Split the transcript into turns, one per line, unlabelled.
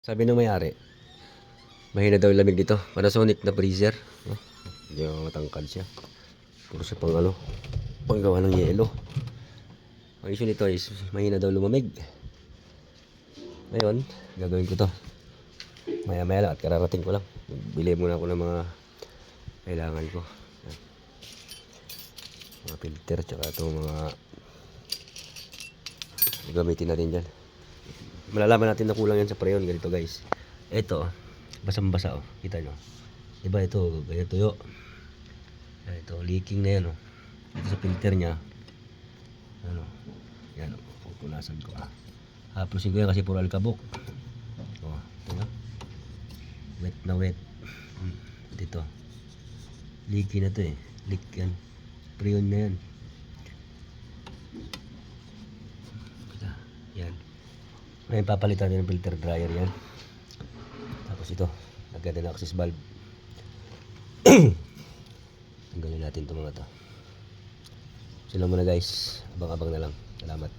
Sabi ng may-ari, mahina daw yung lamig dito. Panasonic na freezer. Oh, medyo matangkad siya. Puro siya pang panggawa ng yelo. Ang issue nito is mahina daw lumamig. Ngayon, gagawin ko to. Maya-maya lang at kararating ko lang. Bili muna ako ng mga kailangan ko. Yan. Mga filter tsaka itong mga gagamitin natin dyan. Malalaman natin na kulang yan sa preyon. Ganito guys. Ito, basang-basa oh. Kita nyo. Diba ito, ganyan tuyo. Ito, leaking na yan oh. Ito sa filter nya. Ano, yan oh. Pupunasan ko ah. Haplusin ko yan kasi puro alikabok. Oh, ito na. Wet na wet. Dito. Leaky na to eh. Leak yan. Preyon na yan. Yan. Ngayon papalitan din ng filter dryer yan. Tapos ito, lagyan din ng access valve. Tanggalin natin itong mga to. Sila muna guys. Abang-abang na lang. Salamat.